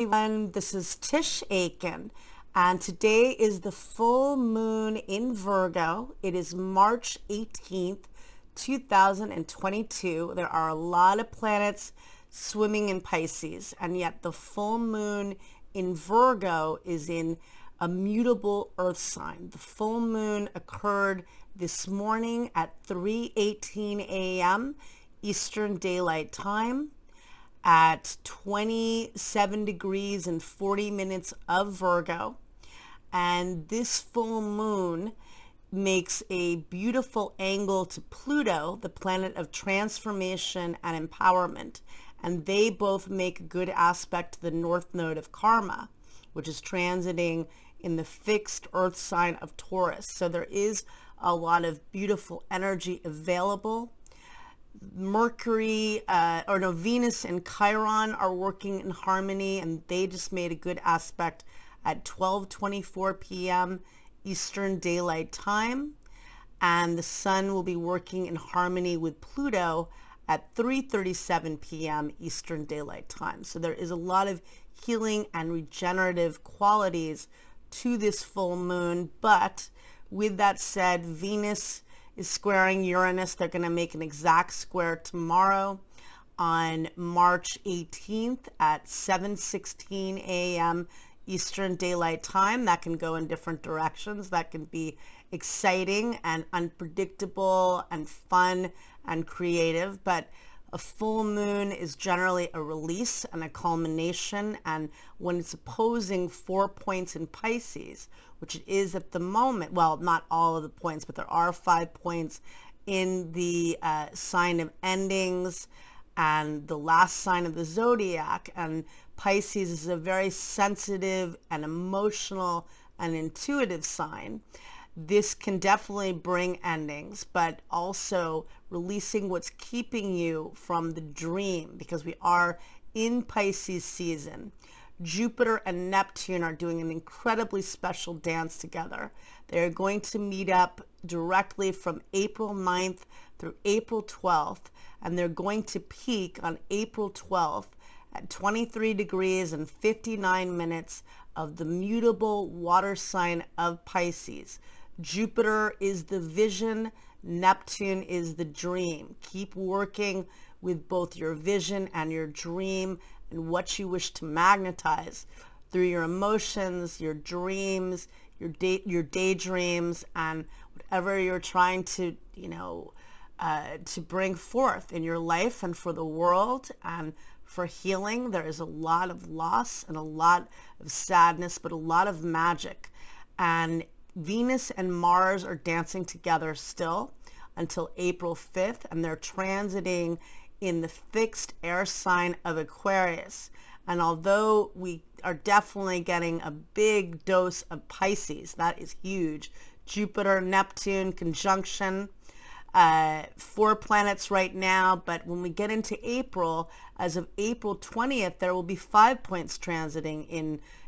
Everyone, this is Tisch Aitken, and today is the full moon in Virgo. It is March 18th, 2022. There are a lot of planets swimming in Pisces, and yet the full moon in Virgo is in a mutable earth sign. The full moon occurred this morning at 3:18 a.m. Eastern Daylight Time at 27 degrees and 40 minutes of Virgo. And this full moon makes a beautiful angle to Pluto, the planet of transformation and empowerment. And they both make a good aspect to the north node of Karma, which is transiting in the fixed earth sign of Taurus. So there is a lot of beautiful energy available. Mercury, Venus and Chiron are working in harmony, and they just made a good aspect at 12:24 p.m. Eastern Daylight Time. And the Sun will be working in harmony with Pluto at 3:37 p.m. Eastern Daylight Time. So there is a lot of healing and regenerative qualities to this full moon. But with that said, Venus is squaring Uranus. They're going to make an exact square tomorrow on March 18th at 7:16 a.m. Eastern Daylight Time. That can go in different directions. That can be exciting and unpredictable and fun and creative, but a full moon is generally a release and a culmination, and when it's opposing 4 points in Pisces, which it is at the moment, well, not all of the points, but there are 5 points in the sign of endings and the last sign of the zodiac. And Pisces is a very sensitive and emotional and intuitive sign. This can definitely bring endings, but also releasing what's keeping you from the dream, because we are in Pisces season. Jupiter and Neptune are doing an incredibly special dance together. They're going to meet up directly from April 9th through April 12th, and they're going to peak on April 12th at 23 degrees and 59 minutes of the mutable water sign of Pisces. Jupiter is the vision, Neptune is the dream. Keep working with both your vision and your dream and what you wish to magnetize through your emotions, your dreams, your daydreams, and whatever you're trying to, to bring forth in your life and for the world and for healing. There is a lot of loss and a lot of sadness, but a lot of magic. And Venus and Mars are dancing together still until April 5th, and they're transiting in the fixed air sign of Aquarius. And although we are definitely getting a big dose of Pisces, that is huge. Jupiter, Neptune, conjunction, 4 planets right now, but when we get into April, as of April 20th, there will be 5 points transiting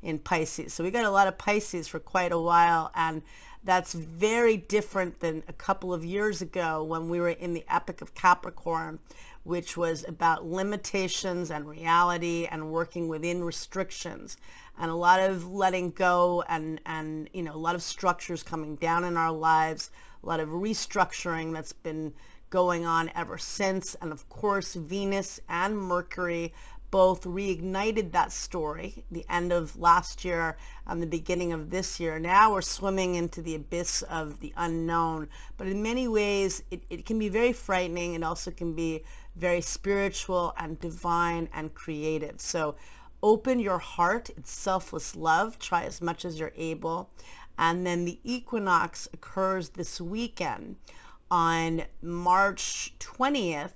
in Pisces. So we got a lot of Pisces for quite a while, and that's very different than a couple of years ago when we were in the epoch of Capricorn, which was about limitations and reality and working within restrictions, and a lot of letting go and a lot of structures coming down in our lives, a lot of restructuring that's been going on ever since. And of course, Venus and Mercury both reignited that story the end of last year and the beginning of this year. Now we're swimming into the abyss of the unknown, but in many ways it can be very frightening. It also can be very spiritual and divine and creative. So open your heart. It's selfless love. Try as much as you're able. And then the equinox occurs this weekend. On March 20th,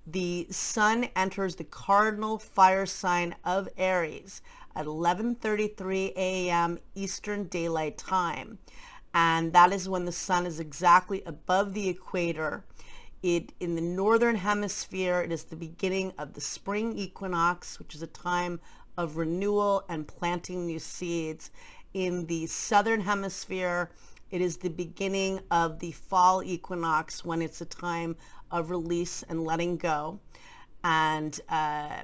the Sun enters the cardinal fire sign of Aries at 11:33 a.m. Eastern Daylight Time. And that is when the Sun is exactly above the equator. In the Northern Hemisphere, it is the beginning of the spring equinox, which is a time of renewal and planting new seeds. In the Southern Hemisphere, it is the beginning of the fall equinox, when it's a time of release and letting go. and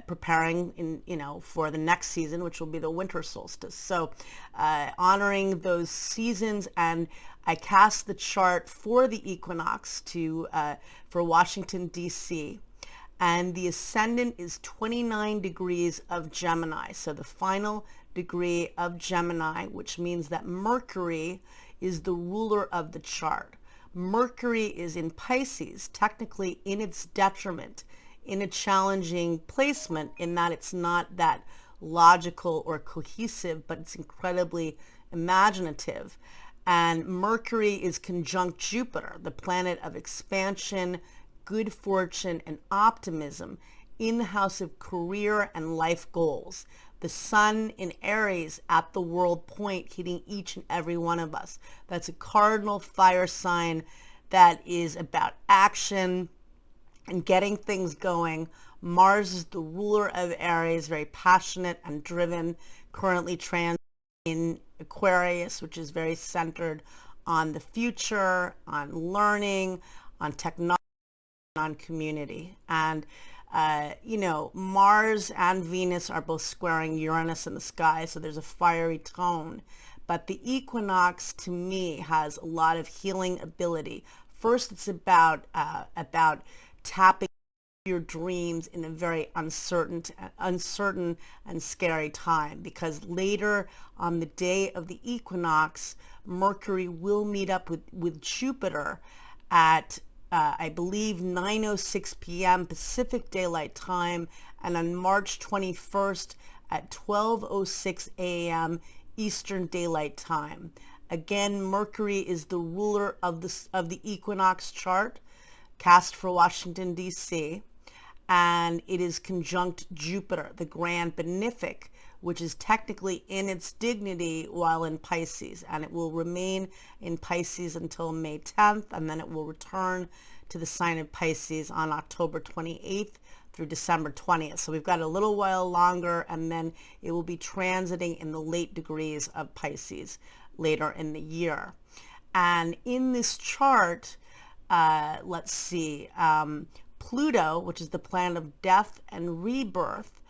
preparing for the next season, which will be the winter solstice. So honoring those seasons, and I cast the chart for the equinox for Washington, D.C., and the ascendant is 29 degrees of Gemini. So the final degree of Gemini, which means that Mercury is the ruler of the chart. Mercury is in Pisces, technically in its detriment, in a challenging placement in that it's not that logical or cohesive, but it's incredibly imaginative. And Mercury is conjunct Jupiter, the planet of expansion, good fortune, and optimism, in the house of career and life goals. The sun in Aries at the world point, hitting each and every one of us. That's a cardinal fire sign that is about action and getting things going. Mars is the ruler of Aries, very passionate and driven, currently transit in Aquarius, which is very centered on the future, on learning, on technology, on community. And Mars and Venus are both squaring Uranus in the sky, so there's a fiery tone. But the equinox, to me, has a lot of healing ability. First, it's about tapping your dreams in a very uncertain and scary time, because later on the day of the equinox, Mercury will meet up with Jupiter at I believe 9:06 p.m. Pacific Daylight Time, and on March 21st at 12:06 a.m. Eastern Daylight Time. Again, Mercury is the ruler of the equinox chart, cast for Washington, D.C., and it is conjunct Jupiter, the grand benefic, which is technically in its dignity while in Pisces, and it will remain in Pisces until May 10th, and then it will return to the sign of Pisces on October 28th through December 20th. So we've got a little while longer, and then it will be transiting in the late degrees of Pisces later in the year. And in this chart, let's see, Pluto, which is the planet of death and rebirth,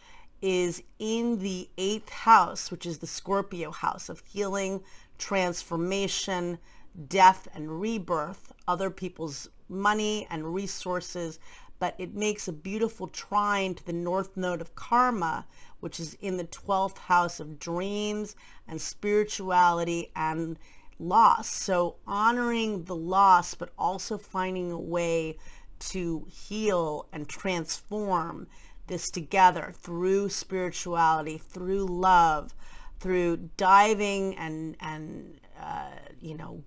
is in the 8th house, which is the Scorpio house of healing, transformation, death and rebirth, other people's money and resources. But it makes a beautiful trine to the north node of karma, which is in the 12th house of dreams and spirituality and loss. So honoring the loss, but also finding a way to heal and transform this together through spirituality, through love, through diving and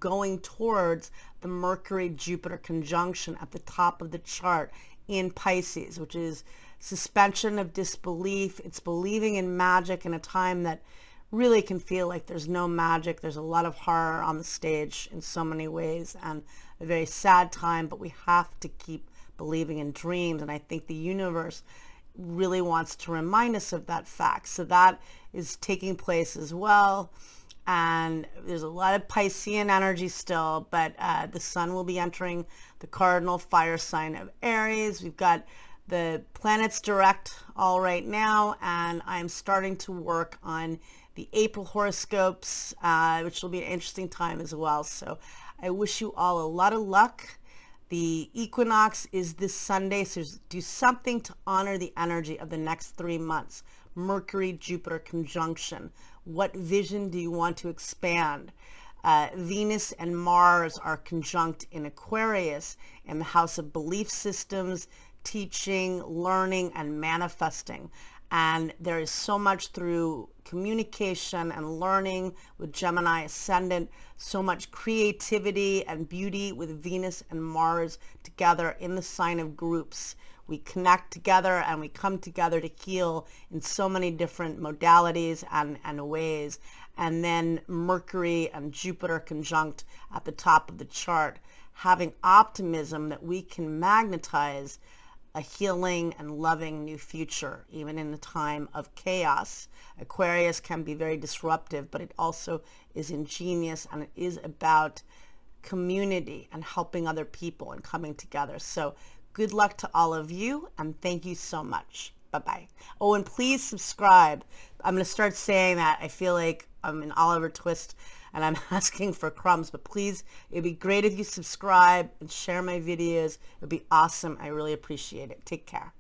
going towards the Mercury-Jupiter conjunction at the top of the chart in Pisces, which is suspension of disbelief. It's believing in magic in a time that really can feel like there's no magic. There's a lot of horror on the stage in so many ways, and a very sad time, but we have to keep believing in dreams. And I think the universe really wants to remind us of that fact. So that is taking place as well. And there's a lot of Piscean energy still, but the sun will be entering the cardinal fire sign of Aries. We've got the planets direct all right now, and I'm starting to work on the April horoscopes, which will be an interesting time as well. So I wish you all a lot of luck. The equinox is this Sunday, so do something to honor the energy of the next 3 months. Mercury-Jupiter conjunction. What vision do you want to expand? Venus and Mars are conjunct in Aquarius, in the house of belief systems, teaching, learning, and manifesting. And there is so much through communication and learning with Gemini ascendant, so much creativity and beauty with Venus and Mars together in the sign of groups. We connect together and we come together to heal in so many different modalities and ways. And then Mercury and Jupiter conjunct at the top of the chart, having optimism that we can magnetize a healing and loving new future, even in a time of chaos. Aquarius can be very disruptive, but it also is ingenious, and it is about community and helping other people and coming together. So Good luck to all of you, and thank you so much. Bye-bye. Oh, and please subscribe. I'm going to start saying that. I feel like I'm an Oliver Twist and I'm asking for crumbs, but please, it'd be great if you subscribe and share my videos. It'd be awesome. I really appreciate it. Take care.